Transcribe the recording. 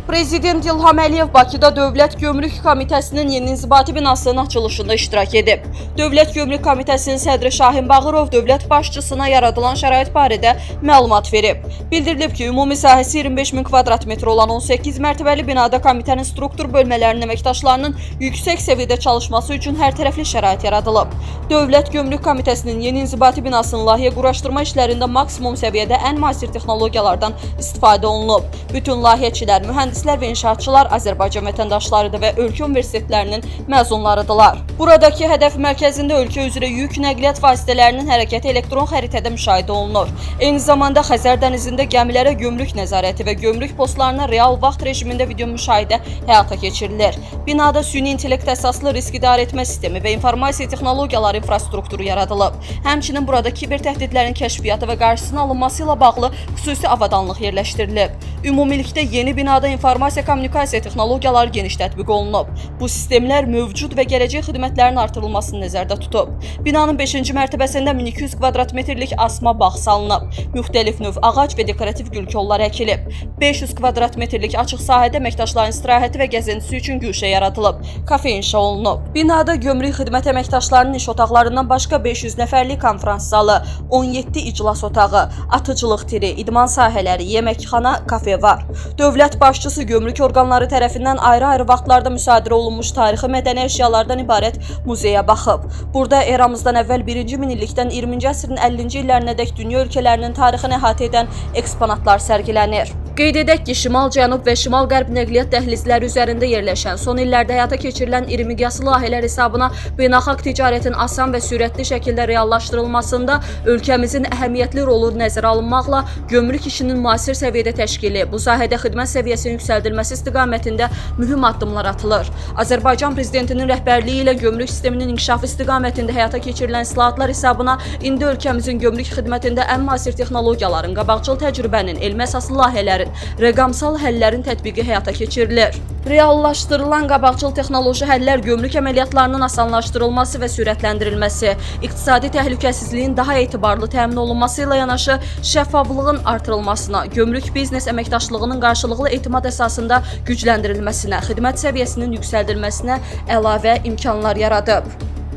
Prezident İlham Əliyev Bakıda Dövlət Gömrük Komitəsinin yeni inzibati binasının açılışında iştirak edib. Dövlət Gömrük Komitəsinin sədri Şahin Bağırov dövlət başçısına yaradılan şərait barədə məlumat verib. Bildirilib ki, ümumi sahəsi 25 min kvadrat metr olan 18 mərtəbəli binada komitənin struktur bölmələrinin əməkdaşlarının yüksək səviyyədə çalışması üçün hər tərəfli şərait yaradılıb. Dövlət Gömrük Komitəsinin yeni inzibati binasının layihə quraşdırma işlərində maksimum səviyyədə ən müasir texnologiyalardan istifadə olunub. Bütün layihəçilər, mühəndislər və inşaatçılar Azərbaycan vətəndaşlarıdır və ölkə universitetlərinin məzunlarıdırlar. Buradakı hədəf mərkəzində ölkə üzrə yük nəqliyyat vasitələrinin hərəkəti elektron xəritədə müşahidə olunur. Eyni zamanda Xəzər dənizində gəmilərə gömrük nəzarəti və gömrük postlarına real vaxt rejimində video müşahidə həyata keçirilir. Binada süni intellekt əsaslı risk idarə etmə sistemi və informasiya texnologiyaları infrastrukturu yaradılıb. Həmçinin burada kiber təhdidlərin kəşfiyyatı və qarşısının alınması ilə bağlı xüsusi avadanlıq yerləşdirilib. Ümumilikdə yeni binada informasiya kommunikasiya texnologiyaları geniş tətbiq olunub. Bu sistemlər mövcud və gələcək xidmətlərin artırılmasını nəzərdə tutub. Binanın 5-ci mərtəbəsində 1200 kvadrat metrlik asma bağ salınıb. Müxtəlif növ ağac və dekorativ gül kolları əkilib. 500 kvadrat metrlik açıq sahədə əməkdaşların istirahəti və gəzintisi üçün güşə yaradılıb. Kafe inşa olunub. Binada gömrük xidmət əməkdaşlarının iş otaqlarından başqa 500 nəfərlik konfrans zalı, 17 iclas otağı, atıcılıq tiri, idman sahələri, yeməkxana, kafe var. Dövlət başçısı gömrük orqanları tərəfindən ayrı-ayrı vaxtlarda müsadirə olunmuş tarixi mədəni əşyalardan ibarət muzeyə baxıb. Burada eramızdan əvvəl 1-ci minillikdən 20-ci əsrin 50-ci illərinədək dünya ölkələrinin tarixini əhatə edən eksponatlar sərgilənir. Qeyd edək ki, şimal-cənub və şimal-qərb nəqliyyat dəhlizləri üzərində yerləşən, son illərdə həyata keçirilən iri miqyaslı layihələr hesabına beynəlxalq ticarətin asan və sürətli şəkildə reallaşdırılmasında ölkəmizin əhəmiyyətli rolu nəzərə alınmaqla gömrük işinin müasir səviyyədə təşkili, bu sahədə xidmət səviyyəsinin yüksəldilməsi istiqamətində mühüm addımlar atılır. Azərbaycan Prezidentinin rəhbərliyi ilə gömrük sisteminin inkişafı istiqamətində həyata keçirilən islahatlar hesabına indi ölkəmizin gömrük xidmətində ən müasir texnologiyaların, qabaqcıl təcrübənin, elmi əsaslı layihələrin, rəqəmsal həllərin tətbiqi həyata keçirilir. Reallaşdırılan qabaqcıl texnoloji həllər gömrük əməliyyatlarının asanlaşdırılması və sürətləndirilməsi, iqtisadi təhlükəsizliyin daha etibarlı təmin olunması ilə yanaşı şəffaflığın artırılmasına, gömrük biznes əməkdaşlığının qarşılıqlı etimad əsasında gücləndirilməsinə, xidmət səviyyəsinin yüksəldilməsinə əlavə imkanlar yaradıb.